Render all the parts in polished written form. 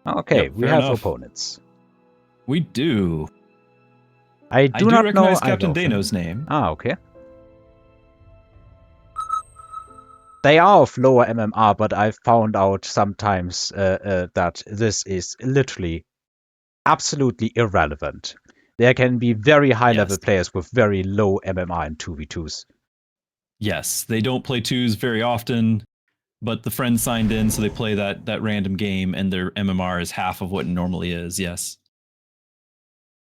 Okay, Yep, we fair have enough. opponents. We do. I do not recognize know Captain either of them. Dano's name. Ah, okay. They are of lower MMR, but I've found out sometimes that this is literally absolutely irrelevant. There can be very high-level players with very low MMR in 2v2s. Yes, they don't play 2s very often, but the friend signed in, so they play that random game, and their MMR is half of what it normally is, yes.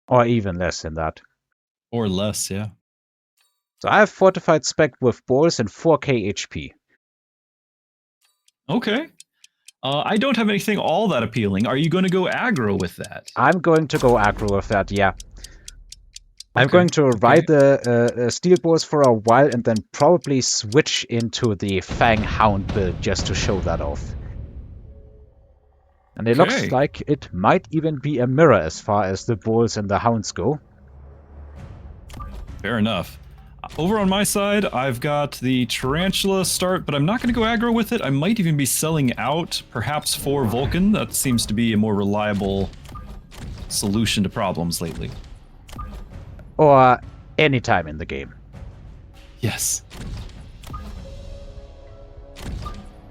Or even less than that. Or less, yeah. So I have Fortified Spec with balls and 4k HP. Okay. I don't have anything all that appealing. Are you going to go aggro with that? I'm going to go aggro with that, yeah. I'm going to ride the steel balls for a while and then probably switch into the Fang Hound build just to show that off. And it looks like it might even be a mirror as far as the balls and the hounds go. Fair enough. Over on my side, I've got the Tarantula start, but I'm not going to go aggro with it. I might even be selling out, perhaps for Vulcan. That seems to be a more reliable solution to problems lately. Or any time in the game. Yes.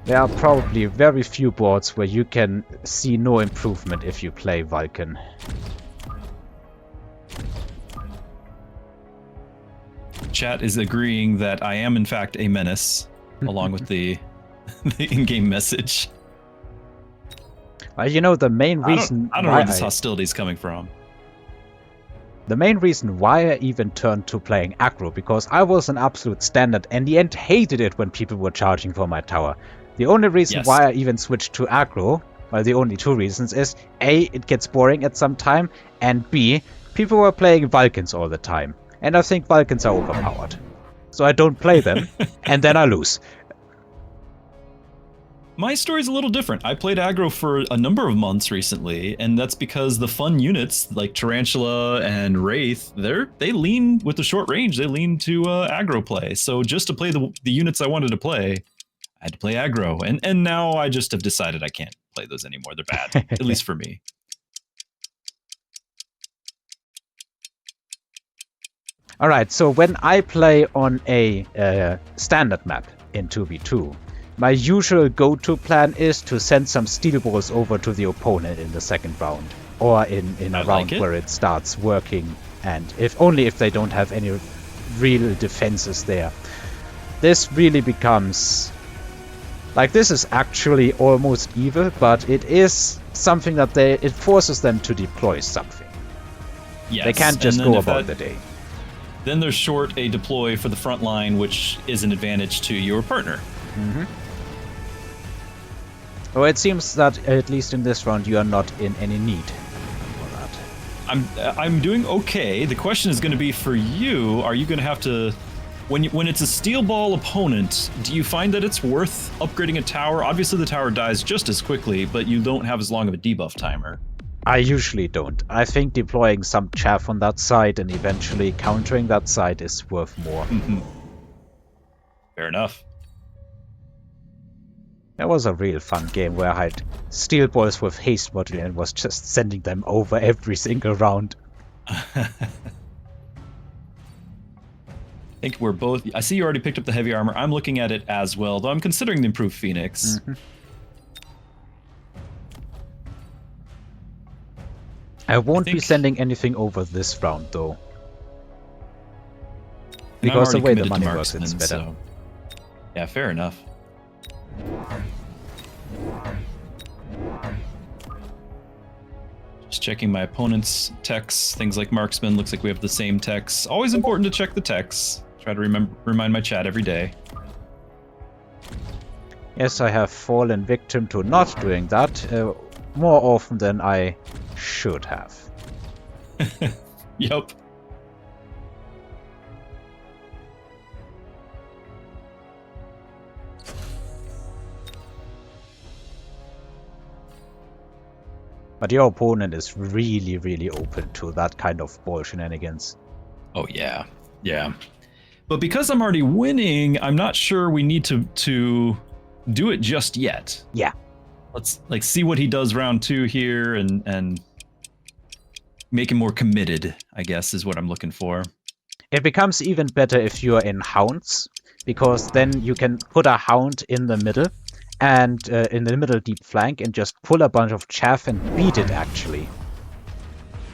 There are probably very few boards where you can see no improvement if you play Vulcan. Chat is agreeing that I am in fact a menace, along with the in-game message. Well, you know, the main reason I don't know where this hostility is coming from. The main reason why I even turned to playing aggro, because I was an absolute standard and the end hated it when people were charging for my tower. The only reason why I even switched to aggro, well, the only two reasons is A, it gets boring at some time, and B, people were playing Vulcans all the time. And I think Vulcans are overpowered. So I don't play them, and then I lose. My story's a little different. I played aggro for a number of months recently, and that's because the fun units like Tarantula and Wraith, they lean with the short range. They lean to aggro play. So just to play the units I wanted to play, I had to play aggro. And now I just have decided I can't play those anymore. They're bad, at least for me. All right, so when I play on a standard map in 2v2, my usual go-to plan is to send some steel balls over to the opponent in the second round, or in a round where it starts working, and only if they don't have any real defenses there. This really becomes... like, this is actually almost evil, but it is something that it forces them to deploy something. Yes, they can't just go about the day. Then they're short a deploy for the front line, which is an advantage to your partner. Mm-hmm. Well, it seems that, at least in this round, you are not in any need for that. I'm doing okay. The question is going to be for you, are you going to have to... When it's a steel ball opponent, do you find that it's worth upgrading a tower? Obviously, the tower dies just as quickly, but you don't have as long of a debuff timer. I usually don't. I think deploying some chaff on that side and eventually countering that side is worth more. Mm-hmm. Fair enough. That was a real fun game where I had steel balls with haste module and was just sending them over every single round. I think we're both... I see you already picked up the heavy armor. I'm looking at it as well, though I'm considering the improved Phoenix. Mm-hmm. I won't be sending anything over this round, though. Because the way the money works, it's better. So. Yeah, fair enough. Just checking my opponent's techs, things like marksman. Looks like we have the same techs. Always important to check the techs. Try to remind my chat every day. Yes, I have fallen victim to not doing that more often than I should have. Yup. But your opponent is really, really open to that kind of ball shenanigans. Oh, yeah. Yeah. But because I'm already winning, I'm not sure we need to do it just yet. Yeah. Let's like see what he does round 2 here and make him more committed, I guess, is what I'm looking for. It becomes even better if you're in hounds, because then you can put a hound in the middle and in the middle deep flank and just pull a bunch of chaff and beat it actually.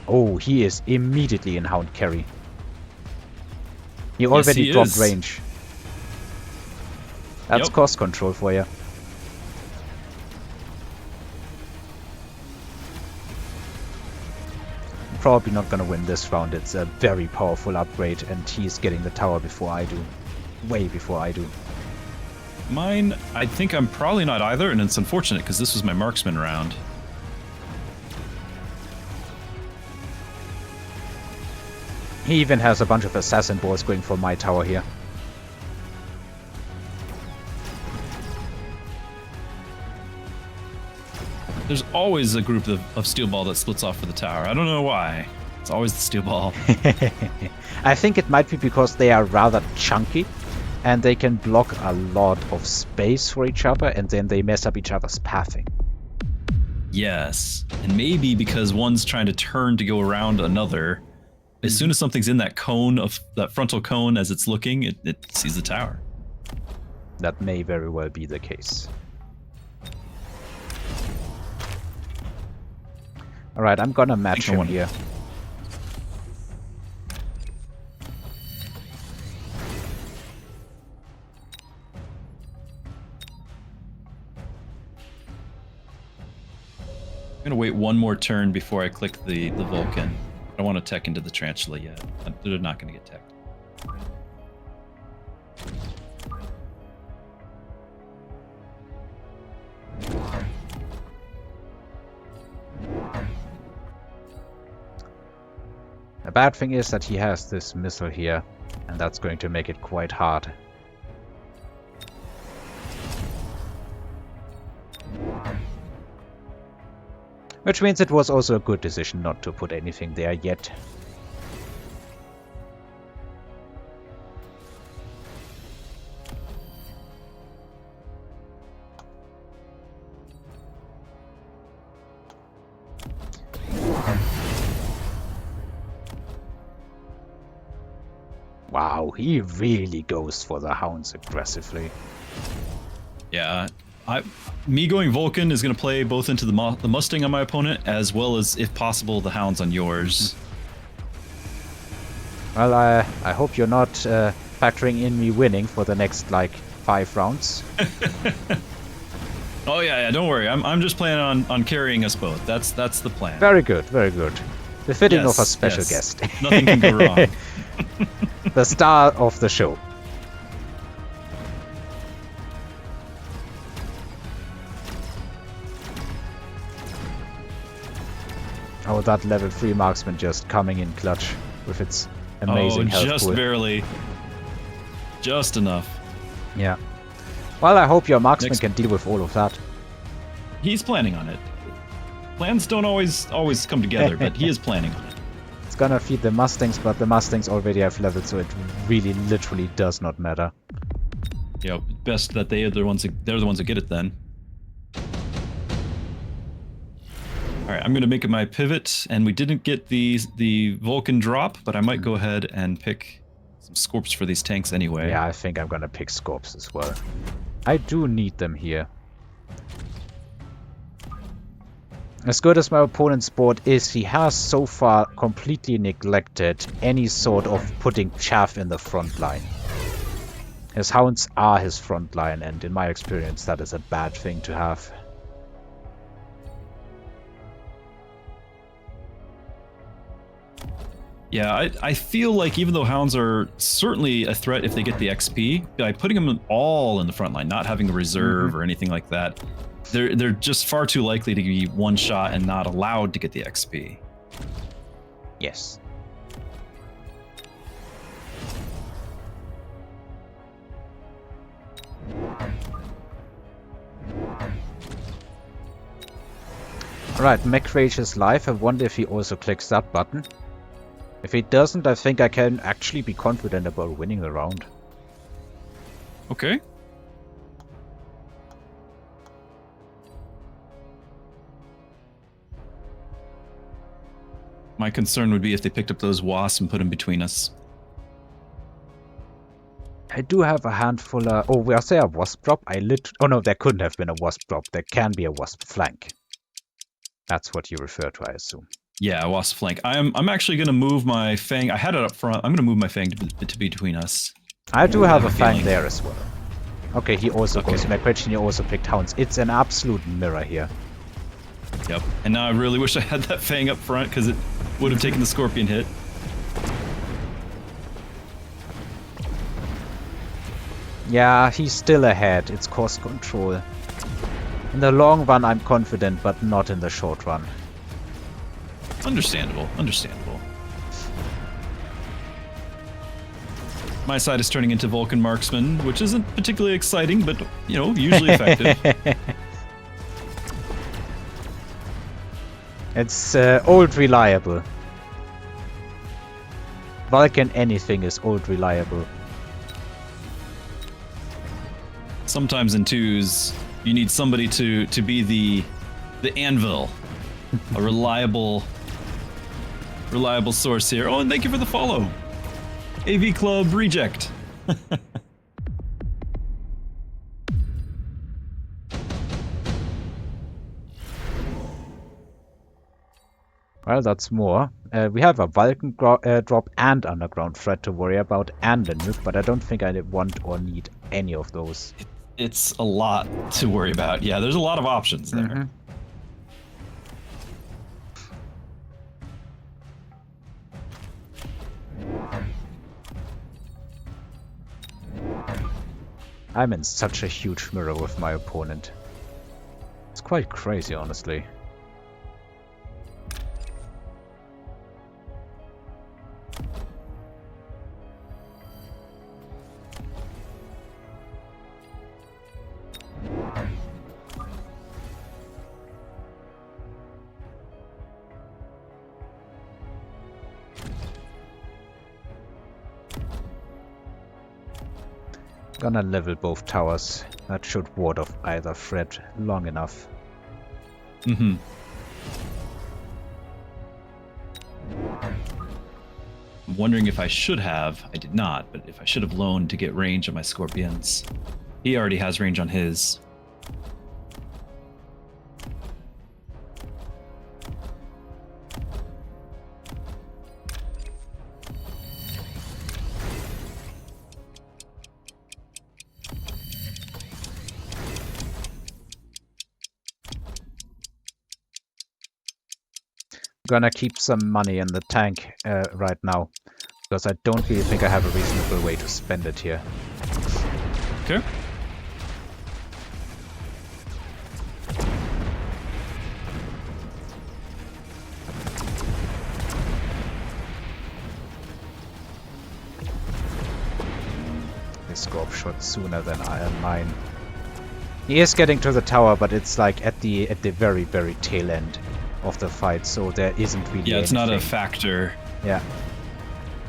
Oh, he is immediately in hound carry. He already dropped range. That's cost control for you. Probably not gonna win this round. It's a very powerful upgrade, and he's getting the tower before I do. Way before I do. Mine, I think I'm probably not either, and it's unfortunate because this was my marksman round. He even has a bunch of assassin balls going for my tower here. There's always a group of steel ball that splits off for the tower. I don't know why. It's always the steel ball. I think it might be because they are rather chunky and they can block a lot of space for each other, and then they mess up each other's pathing. Yes, and maybe because one's trying to turn to go around another, as soon as something's in that cone of that frontal cone as it's looking, it sees the tower. That may very well be the case. Alright, I'm gonna match him here. I'm gonna wait one more turn before I click the Vulcan. I don't want to tech into the Tarantula yet. They're not gonna get teched. The bad thing is that he has this missile here, and that's going to make it quite hard. Which means it was also a good decision not to put anything there yet. Wow, he really goes for the hounds aggressively. Yeah, me going Vulcan is going to play both into the Mustang on my opponent, as well as, if possible, the hounds on yours. Well, I hope you're not factoring in me winning for the next, like, 5 rounds. Oh yeah, don't worry. I'm just planning on carrying us both. That's the plan. Very good, very good. The fitting of a special guest. Nothing can go wrong. The star of the show. Oh, that level 3 marksman just coming in clutch with its amazing health just pool. Barely. Just enough. Yeah. Well, I hope your marksman can deal with all of that. He's planning on it. Plans don't always come together, but he is planning on it. It's gonna feed the Mustangs, but the Mustangs already have levels, so it really literally does not matter. Yeah, best that they're the ones that get it then. Alright, I'm gonna make it my pivot, and we didn't get the Vulcan drop, but I might go ahead and pick some Scorps for these tanks anyway. Yeah, I think I'm gonna pick Scorps as well. I do need them here. As good as my opponent's board is, he has so far completely neglected any sort of putting chaff in the front line. His hounds are his front line, and in my experience that is a bad thing to have. Yeah, I feel like even though hounds are certainly a threat if they get the XP, by putting them all in the front line, not having a reserve or anything like that, they're just far too likely to be one shot and not allowed to get the XP. Yes. Alright, Mech Rage is live. I wonder if he also clicks that button. If he doesn't, I think I can actually be confident about winning the round. Okay. My concern would be if they picked up those wasps and put them between us. I do have a handful of... Oh, was there a wasp drop? Oh no, there couldn't have been a wasp drop. There can be a wasp flank. That's what you refer to, I assume. Yeah, wasp flank. I'm actually going to move my fang. I had it up front. I'm going to move my fang to be between us. I do have a fang there as well. Okay, he also goes to my question. He also picked hounds. It's an absolute mirror here. Yep. And now I really wish I had that fang up front because it would have taken the scorpion hit. Yeah, he's still ahead. It's cost control. In the long run, I'm confident, but not in the short run. Understandable. Understandable. My side is turning into Vulcan Marksman, which isn't particularly exciting, but, you know, usually effective. It's old reliable. Vulcan anything is old reliable. Sometimes in twos, you need somebody to be the anvil, a reliable source here. Oh, and thank you for the follow. AV Club Reject. Well, that's more. We have a Vulcan drop and underground threat to worry about, and a nuke, but I don't think I want or need any of those. It's a lot to worry about. Yeah, there's a lot of options there. Mm-hmm. I'm in such a huge mirror with my opponent. It's quite crazy, honestly. Gonna level both towers. That should ward off either threat long enough. Mm-hmm. I'm wondering if I should have. I did not, but if I should have loaned to get range on my scorpions. He already has range on his. Gonna keep some money in the tank right now, because I don't really think I have a reasonable way to spend it here. Okay. His scorp shot sooner than mine. He is getting to the tower, but it's like at the very, very tail end of the fight, so there isn't really it's anything. not a factor. Yeah.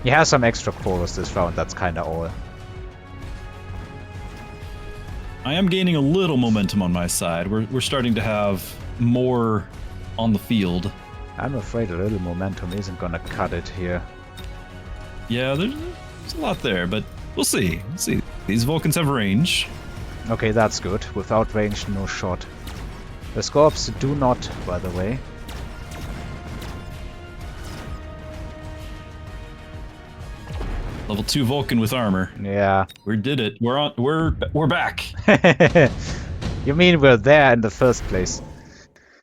He has some extra crawlers this round, that's kinda all. I am gaining a little momentum on my side. We're starting to have more on the field. I'm afraid a little momentum isn't gonna cut it here. Yeah, there's a lot there, but we'll see. We'll see. These Vulcans have range. Okay, that's good. Without range, no shot. The Scorps do not, by the way. Level 2 Vulcan with armor. Yeah. We did it. We're back. You mean we're there in the first place?